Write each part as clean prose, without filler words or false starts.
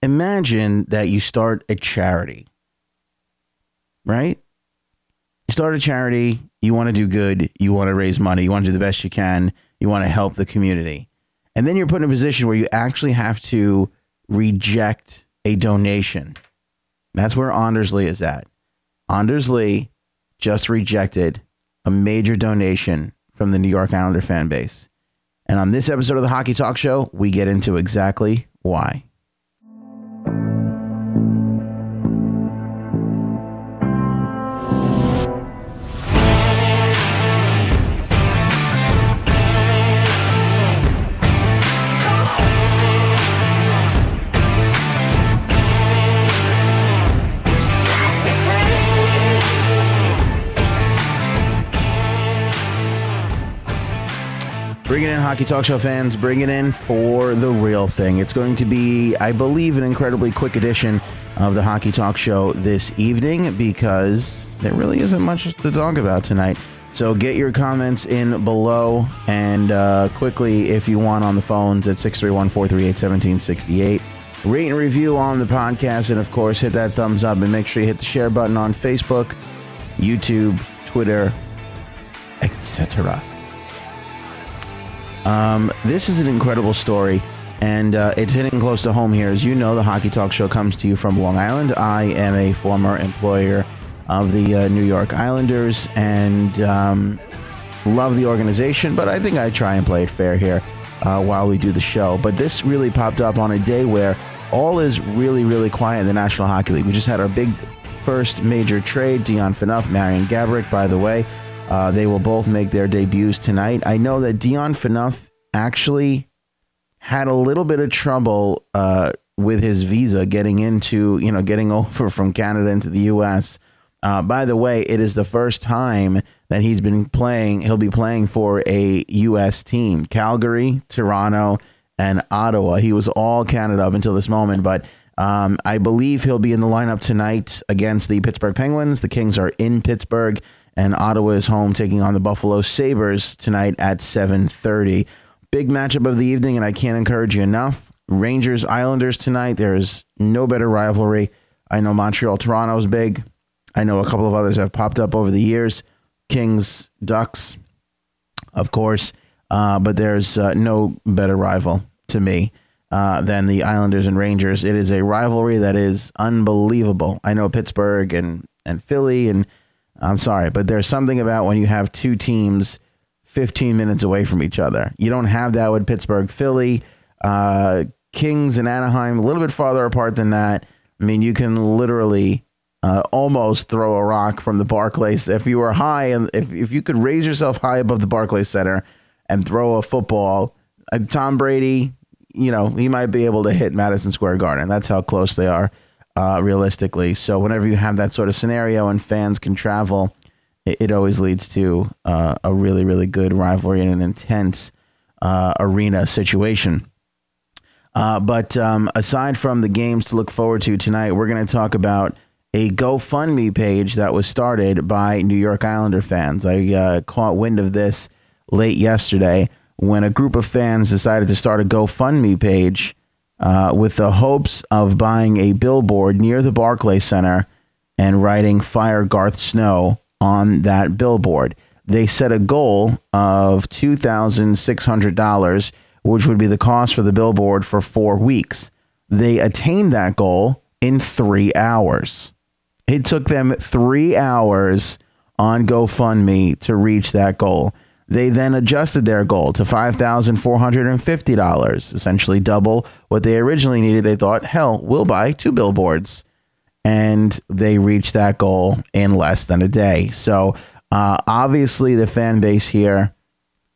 imagine that you start a charity, right? You start a charity, you want to do good, you want to raise money, you want to do the best you can, you want to help the community. And then you're put in a position where you actually have to reject a donation. That's where Anders Lee is at. Anders Lee just rejected a major donation from the New York Islander fan base. And on this episode of the Hockey Talk Show, we get into exactly why. Bring it in, Hockey Talk Show fans. Bring it in for the real thing. It's going to be, I believe, an incredibly quick edition of the Hockey Talk Show this evening because there really isn't much to talk about tonight. So get your comments in below and quickly, if you want, on the phones at 631-438-1768. Rate and review on the podcast, and of course, hit that thumbs up and make sure you hit the share button on Facebook, YouTube, Twitter, etc. This is an incredible story, and it's hitting close to home here. As you know, the Hockey Talk Show comes to you from Long Island. I am a former employer of the New York Islanders and love the organization, but I think I try and play it fair here while we do the show. But this really popped up on a day where all is really, really quiet in the National Hockey League. We just had our big first major trade, Dion Phaneuf, Marian Gaborik, by the way. They will both make their debuts tonight. I know that Dion Phaneuf actually had a little bit of trouble with his visa getting over from Canada into the U.S. By the way, it is the first time that he'll be playing for a U.S. team. Calgary, Toronto, and Ottawa. He was all Canada up until this moment, but I believe he'll be in the lineup tonight against the Pittsburgh Penguins. The Kings are in Pittsburgh, and Ottawa is home taking on the Buffalo Sabres tonight at 7:30. Big matchup of the evening, and I can't encourage you enough. Rangers Islanders tonight. There is no better rivalry. I know Montreal Toronto is big. I know a couple of others have popped up over the years. Kings Ducks, of course, but there's no better rival to me than the Islanders and Rangers. It is a rivalry that is unbelievable. I know Pittsburgh and Philly, and I'm sorry, but there's something about when you have two teams 15 minutes away from each other. You don't have that with Pittsburgh, Philly, Kings and Anaheim, a little bit farther apart than that. I mean, you can literally almost throw a rock from the Barclays. If you were high, and if you could raise yourself high above the Barclays Center and throw a football, Tom Brady, he might be able to hit Madison Square Garden. That's how close they are. Realistically. So whenever you have that sort of scenario and fans can travel, it always leads to a really, really good rivalry and an intense arena situation. But aside from the games to look forward to tonight, we're going to talk about a GoFundMe page that was started by New York Islander fans. I caught wind of this late yesterday when a group of fans decided to start a GoFundMe page with the hopes of buying a billboard near the Barclays Center and writing "Fire Garth Snow" on that billboard. They set a goal of $2,600, which would be the cost for the billboard for 4 weeks. They attained that goal in 3 hours. It took them 3 hours on GoFundMe to reach that goal. They then adjusted their goal to $5,450, essentially double what they originally needed. They thought, hell, we'll buy 2 billboards. And they reached that goal in less than a day. So obviously the fan base here,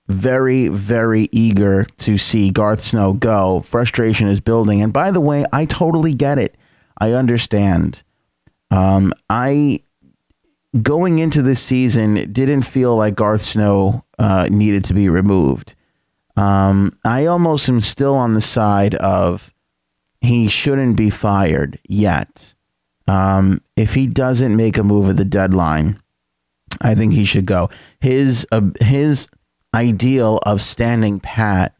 very, very eager to see Garth Snow go. Frustration is building. And by the way, I totally get it. I understand. Going into this season, it didn't feel like Garth Snow needed to be removed. I almost am still on the side of he shouldn't be fired yet. If he doesn't make a move at the deadline, I think he should go. His ideal of standing pat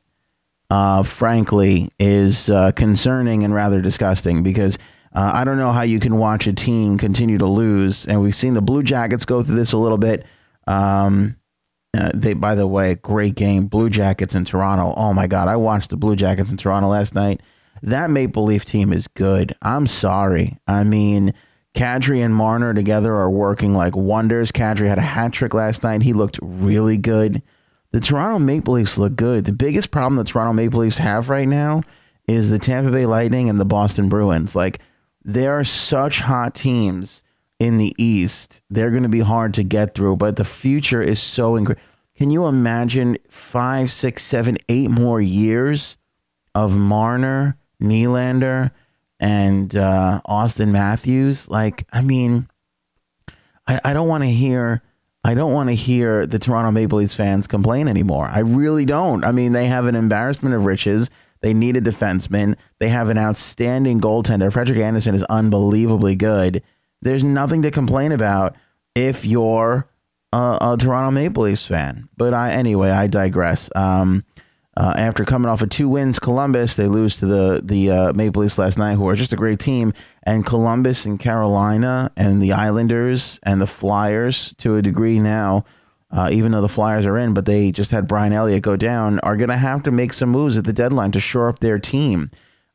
frankly, is concerning and rather disgusting because I don't know how you can watch a team continue to lose. And we've seen the Blue Jackets go through this a little bit. They, by the way, great game. Blue Jackets in Toronto. Oh, my God. I watched the Blue Jackets in Toronto last night. That Maple Leaf team is good. I'm sorry. I mean, Kadri and Marner together are working like wonders. Kadri had a hat trick last night. He looked really good. The Toronto Maple Leafs look good. The biggest problem the Toronto Maple Leafs have right now is the Tampa Bay Lightning and the Boston Bruins. Like, they are such hot teams in the East. They're going to be hard to get through, but the future is so incredible. Can you imagine 5, 6, 7, 8 more years of Marner, Nylander, and Austin Matthews? Like, I mean, I don't want to hear the Toronto Maple Leafs fans complain anymore. I really don't. I mean, they have an embarrassment of riches. They need a defenseman. They have an outstanding goaltender. Frederik Andersen is unbelievably good. There's nothing to complain about if you're a Toronto Maple Leafs fan. But anyway, I digress. After coming off of 2 wins, Columbus, they lose to the Maple Leafs last night, who are just a great team. And Columbus and Carolina and the Islanders and the Flyers, to a degree now, even though the Flyers are in, but they just had Brian Elliott go down, are going to have to make some moves at the deadline to shore up their team.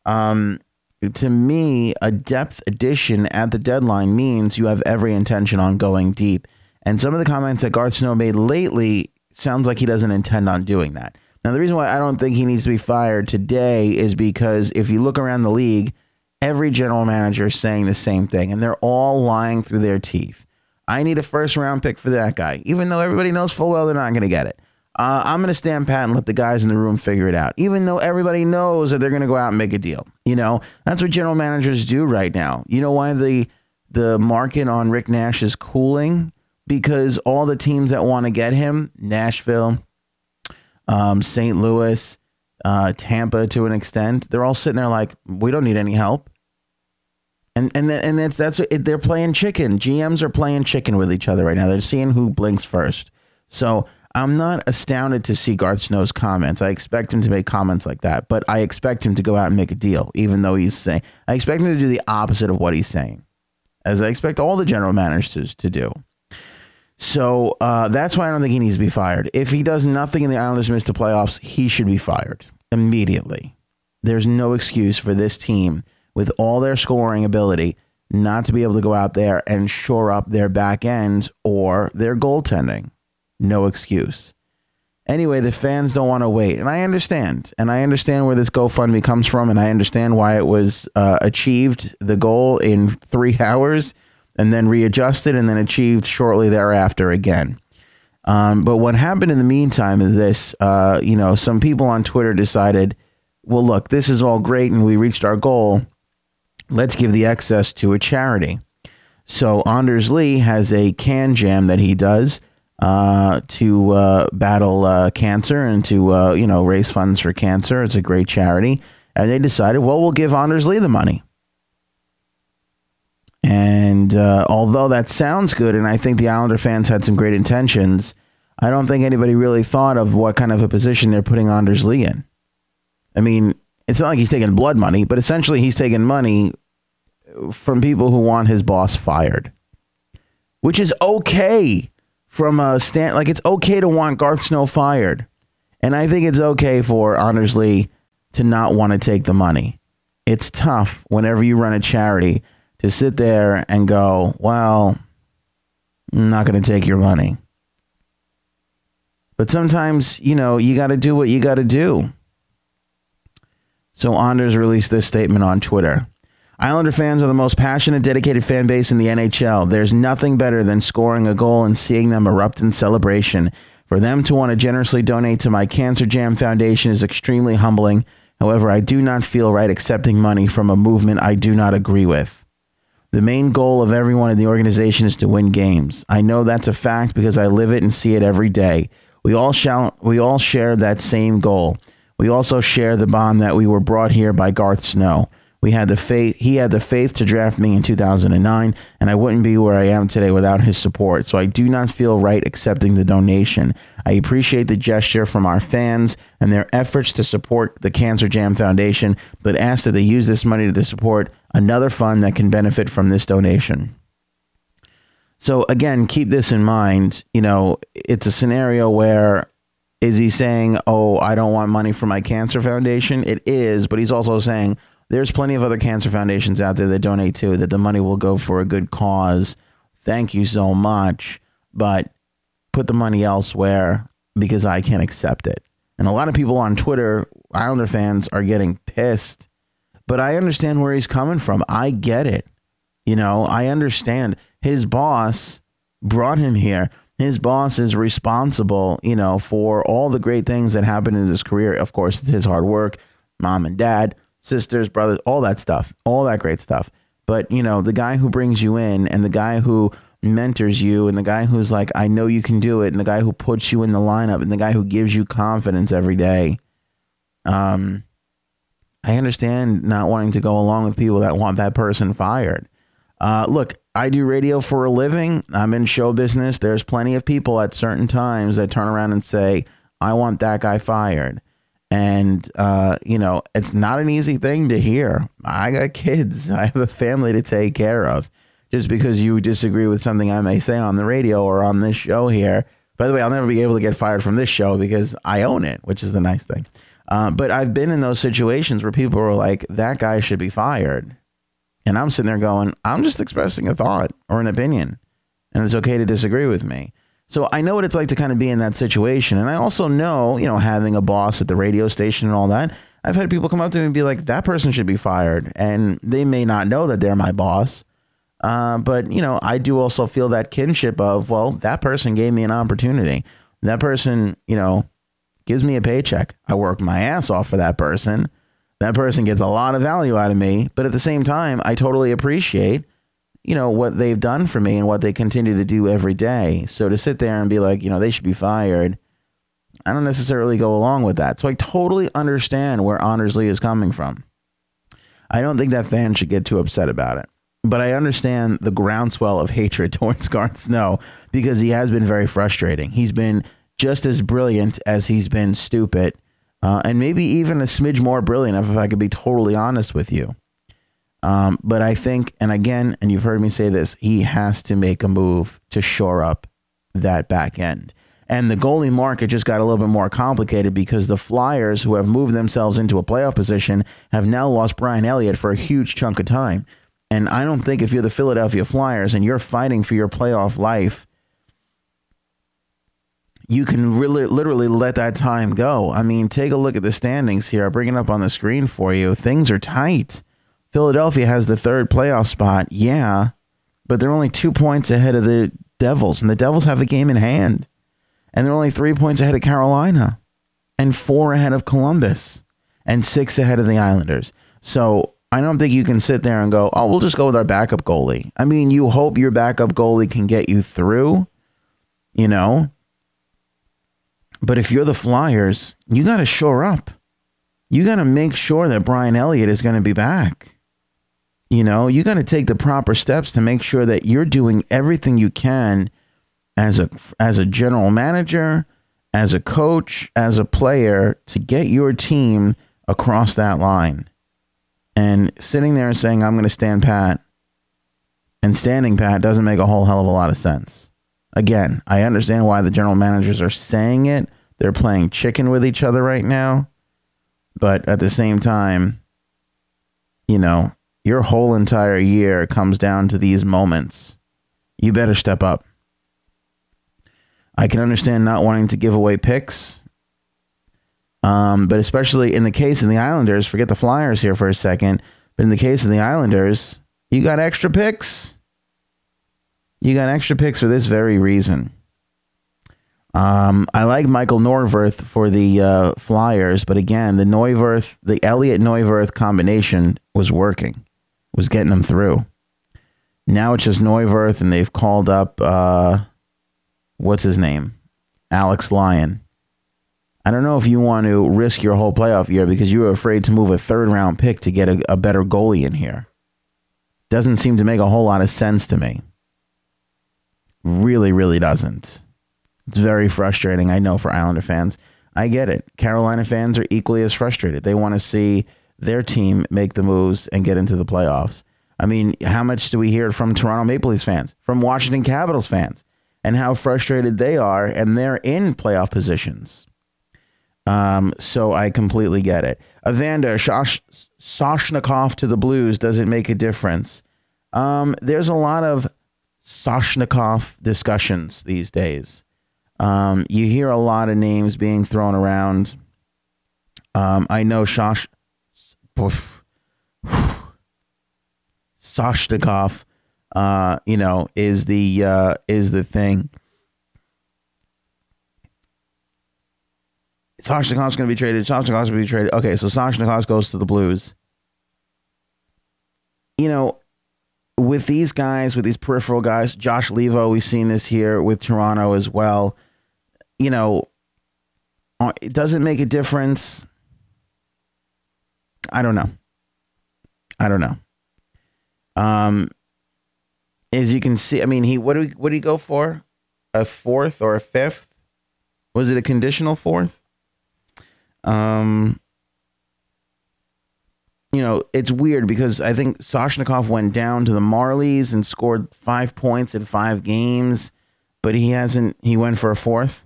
To me, a depth addition at the deadline means you have every intention on going deep. And some of the comments that Garth Snow made lately sounds like he doesn't intend on doing that. Now, the reason why I don't think he needs to be fired today is because if you look around the league, every general manager is saying the same thing, and they're all lying through their teeth. I need a first-round pick for that guy, even though everybody knows full well they're not going to get it. I'm going to stand pat and let the guys in the room figure it out, even though everybody knows that they're going to go out and make a deal. You know, that's what general managers do right now. You know why the market on Rick Nash is cooling? Because all the teams that want to get him, Nashville, St. Louis, Tampa to an extent, they're all sitting there like, we don't need any help. And that's they're playing chicken. GMs are playing chicken with each other right now. They're seeing who blinks first. So I'm not astounded to see Garth Snow's comments. I expect him to make comments like that, but I expect him to go out and make a deal, even though he's saying, I expect him to do the opposite of what he's saying, as I expect all the general managers to do. So that's why I don't think he needs to be fired. If he does nothing and the Islanders miss the playoffs, he should be fired immediately. There's no excuse for this team, with all their scoring ability, not to be able to go out there and shore up their back end or their goaltending. No excuse. Anyway, the fans don't want to wait. And I understand. And I understand where this GoFundMe comes from. And I understand why it was achieved, the goal, in 3 hours, and then readjusted and then achieved shortly thereafter again. But what happened in the meantime is this, some people on Twitter decided, well, look, this is all great and we reached our goal. Let's give the excess to a charity. So Anders Lee has a can jam that he does to battle cancer and to, raise funds for cancer. It's a great charity. And they decided, well, we'll give Anders Lee the money. And although that sounds good, and I think the Islander fans had some great intentions, I don't think anybody really thought of what kind of a position they're putting Anders Lee in. I mean, it's not like he's taking blood money, but essentially he's taking money from people who want his boss fired, which is okay from a stand. Like, it's okay to want Garth Snow fired. And I think it's okay for Anders Lee to not want to take the money. It's tough whenever you run a charity to sit there and go, well, I'm not going to take your money. But sometimes, you got to do what you got to do. So Anders released this statement on Twitter. Islander fans are the most passionate, dedicated fan base in the NHL. There's nothing better than scoring a goal and seeing them erupt in celebration. For them to want to generously donate to my Cancer Jam Foundation is extremely humbling. However, I do not feel right accepting money from a movement I do not agree with. The main goal of everyone in the organization is to win games. I know that's a fact because I live it and see it every day. We all share that same goal. We also share the bond that we were brought here by Garth Snow. We had the faith. He had the faith to draft me in 2009, and I wouldn't be where I am today without his support. So I do not feel right accepting the donation. I appreciate the gesture from our fans and their efforts to support the Cancer Jam Foundation, but ask that they use this money to support another fund that can benefit from this donation. So again, keep this in mind. You know, it's a scenario where, is he saying, oh, I don't want money for my cancer foundation? It is, but he's also saying there's plenty of other cancer foundations out there that donate too, that the money will go for a good cause. Thank you so much, but put the money elsewhere because I can't accept it. And a lot of people on Twitter, Islander fans, are getting pissed, but I understand where he's coming from. I get it. You know, I understand. His boss brought him here. His boss is responsible, you know, for all the great things that happened in his career. Of course, it's his hard work, mom and dad, sisters, brothers, all that stuff, all that great stuff. But, you know, the guy who brings you in and the guy who mentors you and the guy who's like, I know you can do it, and the guy who puts you in the lineup and the guy who gives you confidence every day. I understand not wanting to go along with people that want that person fired. Look, I do radio for a living. I'm in show business. There's plenty of people at certain times that turn around and say, I want that guy fired. And, you know, it's not an easy thing to hear. I got kids. I have a family to take care of. Just because you disagree with something I may say on the radio or on this show here. By the way, I'll never be able to get fired from this show because I own it, which is the nice thing. But I've been in those situations where people are like, that guy should be fired. And I'm sitting there going, I'm just expressing a thought or an opinion, and it's okay to disagree with me. So I know what it's like to kind of be in that situation. And I also know, you know, having a boss at the radio station and all that, I've had people come up to me and be like, that person should be fired. And they may not know that they're my boss. But, you know, I do also feel that kinship of, well, that person gave me an opportunity. That person, you know, gives me a paycheck. I work my ass off for that person. That person gets a lot of value out of me, but at the same time, I totally appreciate, you know, what they've done for me and what they continue to do every day. So to sit there and be like, you know, they should be fired, I don't necessarily go along with that. So I totally understand where Anders Lee is coming from. I don't think that fan should get too upset about it, but I understand the groundswell of hatred towards Garth Snow because he has been very frustrating. He's been just as brilliant as he's been stupid. And maybe even a smidge more brilliant, if I could be totally honest with you. But I think, and again, and you've heard me say this, he has to make a move to shore up that back end. And the goalie market just got a little bit more complicated because the Flyers, who have moved themselves into a playoff position, have now lost Brian Elliott for a huge chunk of time. And I don't think if you're the Philadelphia Flyers and you're fighting for your playoff life, you can really literally let that time go. I mean, take a look at the standings here. I'll bring it up on the screen for you. Things are tight. Philadelphia has the third playoff spot. Yeah, but they're only 2 points ahead of the Devils, and the Devils have a game in hand. And they're only 3 points ahead of Carolina and 4 ahead of Columbus and 6 ahead of the Islanders. So I don't think you can sit there and go, oh, we'll just go with our backup goalie. I mean, you hope your backup goalie can get you through, you know. But if you're the Flyers, you got to shore up. You got to make sure that Brian Elliott is going to be back. You know, you got to take the proper steps to make sure that you're doing everything you can as a general manager, as a coach, as a player to get your team across that line. And sitting there and saying, I'm going to stand pat, and standing pat doesn't make a whole hell of a lot of sense. Again, I understand why the general managers are saying it. They're playing chicken with each other right now. But at the same time, you know, your whole entire year comes down to these moments. You better step up. I can understand not wanting to give away picks. But especially in the case of the Islanders, forget the Flyers here for a second. But in the case of the Islanders, you got extra picks. You got extra picks for this very reason. I like Michael Neuvirth for the Flyers, but again, the Elliott-Neuvirth combination was working, was getting them through. Now it's just Neuvirth, and they've called up, what's his name? Alex Lyon. I don't know if you want to risk your whole playoff year because you were afraid to move a third-round pick to get a better goalie in here. Doesn't seem to make a whole lot of sense to me. Really, really doesn't. It's very frustrating, I know, for Islander fans. I get it. Carolina fans are equally as frustrated. They want to see their team make the moves and get into the playoffs. I mean, how much do we hear from Toronto Maple Leafs fans, from Washington Capitals fans, and how frustrated they are, and they're in playoff positions. So I completely get it. Evander, Soshnikov to the Blues, does it make a difference? There's a lot of Soshnikov discussions these days. You hear a lot of names being thrown around. I know Soshnikov, is the thing. Soshnikov's going to be traded. Soshnikov's going to be traded. Okay, so Soshnikov goes to the Blues. With these guys, with these peripheral guys, Josh Levo, we've seen this here with Toronto as well. It doesn't make a difference. I don't know. As you can see, I mean, what did he go for? A fourth or a fifth? Was it a conditional fourth? It's weird because I think Soshnikov went down to the Marlies and scored 5 points in 5 games, but he went for a fourth.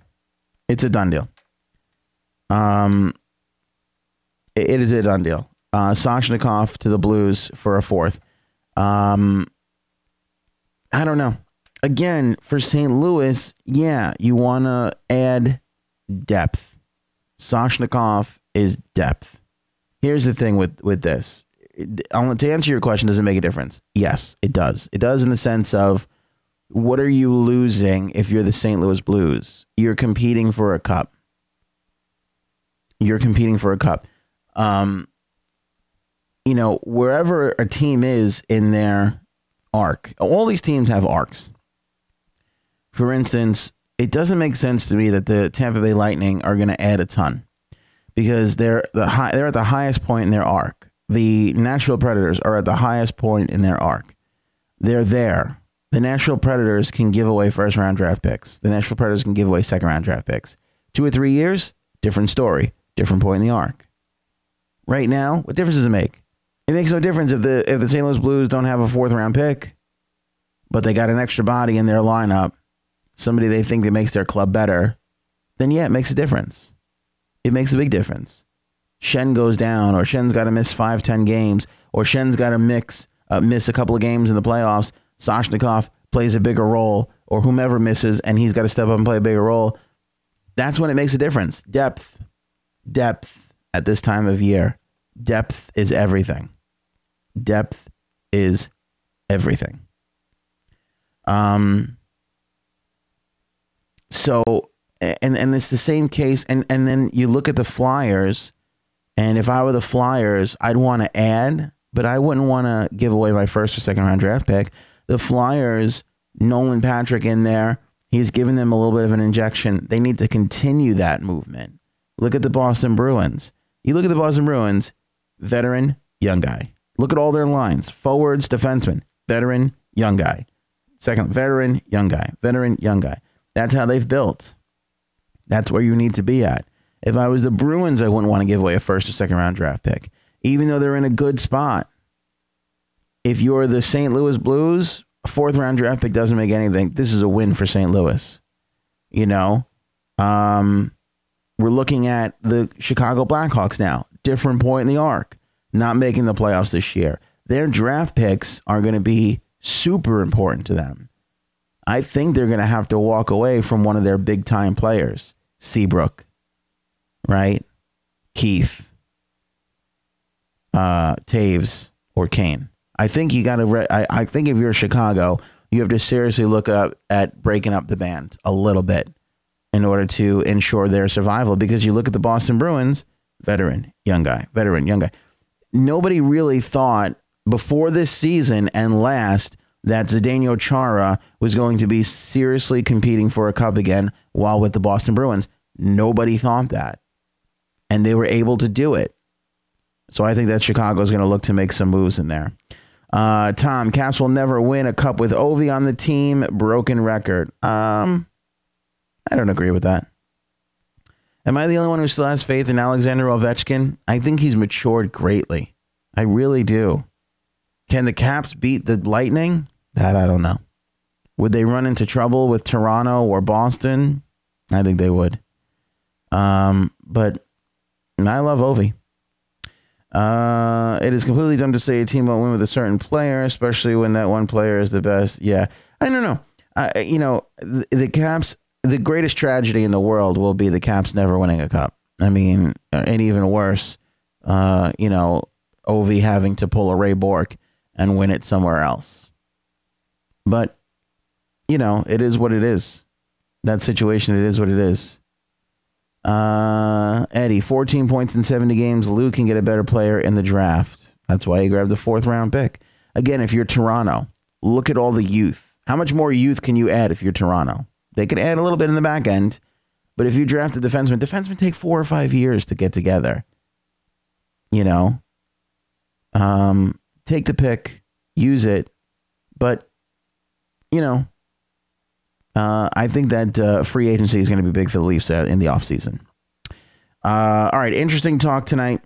It's a done deal. It is a done deal. Soshnikov to the Blues for a fourth. I don't know. Again, for St. Louis, yeah, you want to add depth. Soshnikov is depth. Here's the thing with this. To answer your question, does it make a difference? Yes, it does. It does in the sense of, what are you losing if you're the St. Louis Blues? You're competing for a cup. Wherever a team is in their arc, all these teams have arcs. For instance, it doesn't make sense to me that the Tampa Bay Lightning are going to add a ton because they're at the highest point in their arc. The Nashville Predators are at the highest point in their arc. They're there. The Nashville Predators can give away first-round draft picks. The Nashville Predators can give away second-round draft picks. 2 or 3 years, different story, different point in the arc. Right now, what difference does it make? It makes no difference if the St. Louis Blues don't have a 4th-round pick, but they got an extra body in their lineup, somebody they think that makes their club better, then yeah, it makes a difference. It makes a big difference. Shen goes down, or Shen's got to miss 5-10 games, or Shen's got to miss a couple of games in the playoffs. Soshnikov plays a bigger role, or whomever misses, and he's got to step up and play a bigger role. That's when it makes a difference. Depth at this time of year. Depth is everything. Depth is everything. So, and it's the same case. And then you look at the Flyers, and if I were the Flyers, I'd want to add, but I wouldn't want to give away my 1st or 2nd-round draft pick. The Flyers, Nolan Patrick in there, he's given them a little bit of an injection. They need to continue that movement. Look at the Boston Bruins. You look at the Boston Bruins, veteran, young guy. Look at all their lines. Forwards, defenseman, veteran, young guy. Second, veteran, young guy. Veteran, young guy. That's how they've built. That's where you need to be at. If I was the Bruins, I wouldn't want to give away a 1st or 2nd-round draft pick, even though they're in a good spot. If you're the St. Louis Blues, a 4th-round draft pick doesn't make anything. This is a win for St. Louis. We're looking at the Chicago Blackhawks now. Different point in the arc. Not making the playoffs this year. Their draft picks are going to be super important to them. I think they're going to have to walk away from one of their big-time players. Seabrook. Right? Keith. Taves. Or Kane. I think you got to. I think if you're Chicago, you have to seriously look up at breaking up the band a little bit in order to ensure their survival. Because you look at the Boston Bruins, veteran, young guy, veteran, young guy. Nobody really thought before this season and last that Zdeno Chara was going to be seriously competing for a cup again while with the Boston Bruins. Nobody thought that. and they were able to do it. So I think that Chicago is going to look to make some moves in there. Tom, Caps will never win a cup with Ovi on the team. Broken record. I don't agree with that. Am I the only one who still has faith in Alexander Ovechkin? I think he's matured greatly. I really do. Can the Caps beat the Lightning? That I don't know. Would they run into trouble with Toronto or Boston? I think they would. But I love Ovi. It is completely dumb to say a team won't win with a certain player, especially when that one player is the best. Yeah, I don't know. The Caps, the greatest tragedy in the world will be the Caps never winning a cup. I mean, and even worse, Ovi having to pull a Ray Bourque and win it somewhere else. But, it is what it is. That situation, it is what it is. Eddie, 14 points in 70 games. Lou can get a better player in the draft. That's why he grabbed the 4th round pick. Again, if you're Toronto, look at all the youth. How much more youth can you add if you're Toronto? They could add a little bit in the back end, but if you draft a defenseman take 4 or 5 years to get together. Take the pick, use it, but I think that free agency is going to be big for the Leafs in the offseason. All right, interesting talk tonight.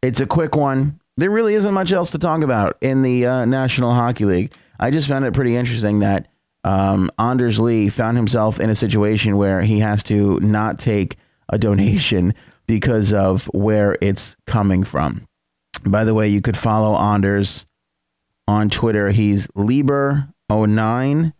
It's a quick one. There really isn't much else to talk about in the National Hockey League. I just found it pretty interesting that Anders Lee found himself in a situation where he has to not take a donation because of where it's coming from. By the way, you could follow Anders on Twitter. He's Lieber09.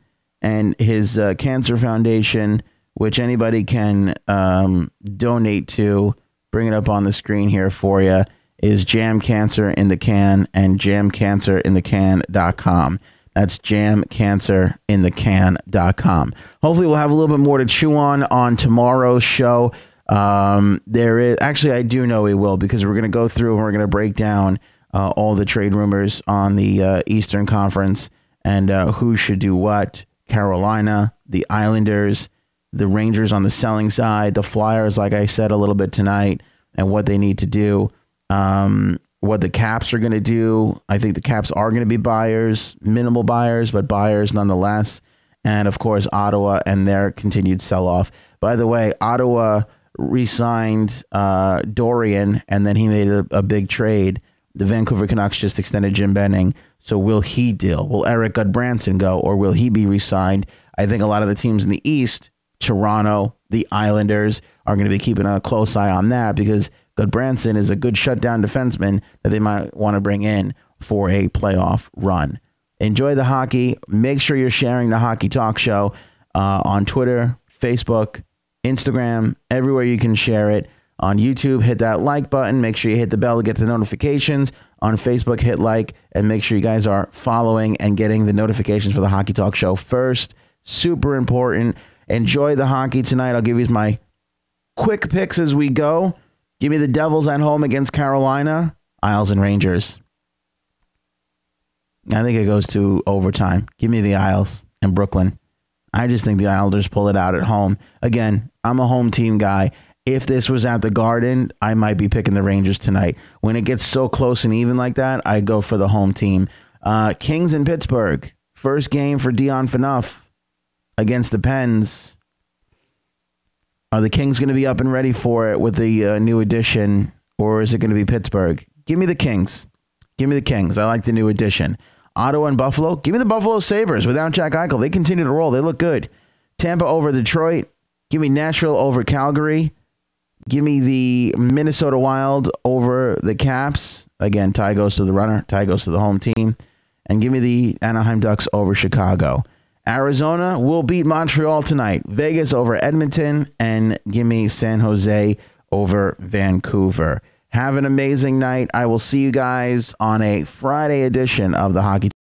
And his cancer foundation, which anybody can donate to, bring it up on the screen here for you, is Jam Cancer in the Can and jamcancerinthecan.com. That's jamcancerinthecan.com. Hopefully we'll have a little bit more to chew on tomorrow's show. There is actually, I do know we will, because we're going to go through and we're going to break down all the trade rumors on the Eastern Conference and who should do what. Carolina, the Islanders, the Rangers on the selling side, the Flyers, like I said a little bit tonight, and what they need to do, what the Caps are going to do. I think the Caps are going to be buyers, minimal buyers, but buyers nonetheless. And, of course, Ottawa and their continued sell-off. By the way, Ottawa re-signed Dorian, and then he made a big trade. The Vancouver Canucks just extended Jim Benning. So will he deal? Will Eric Goodbranson go, or will he be re-signed? I think a lot of the teams in the East, Toronto, the Islanders, are going to be keeping a close eye on that, because Goodbranson is a good shutdown defenseman that they might want to bring in for a playoff run. Enjoy the hockey. Make sure you're sharing the Hockey Talk Show on Twitter, Facebook, Instagram, everywhere you can share it. On YouTube, hit that like button. Make sure you hit the bell to get the notifications. On Facebook, hit like, and make sure you guys are following and getting the notifications for the Hockey Talk Show first. Super important. Enjoy the hockey tonight. I'll give you my quick picks as we go. Give me the Devils at home against Carolina. Isles and Rangers. I think it goes to overtime. Give me the Isles and Brooklyn. I just think the Islanders pull it out at home. Again, I'm a home team guy. If this was at the Garden, I might be picking the Rangers tonight. When it gets so close and even like that, I go for the home team. Kings in Pittsburgh. First game for Dion Phaneuf against the Pens. Are the Kings going to be up and ready for it with the new addition, or is it going to be Pittsburgh? Give me the Kings. Give me the Kings. I like the new addition. Ottawa and Buffalo. Give me the Buffalo Sabres without Jack Eichel. They continue to roll. They look good. Tampa over Detroit. Give me Nashville over Calgary. Give me the Minnesota Wild over the Caps. Again, tie goes to the runner. Tie goes to the home team. And give me the Anaheim Ducks over Chicago. Arizona will beat Montreal tonight. Vegas over Edmonton. And give me San Jose over Vancouver. Have an amazing night. I will see you guys on a Friday edition of the Hockey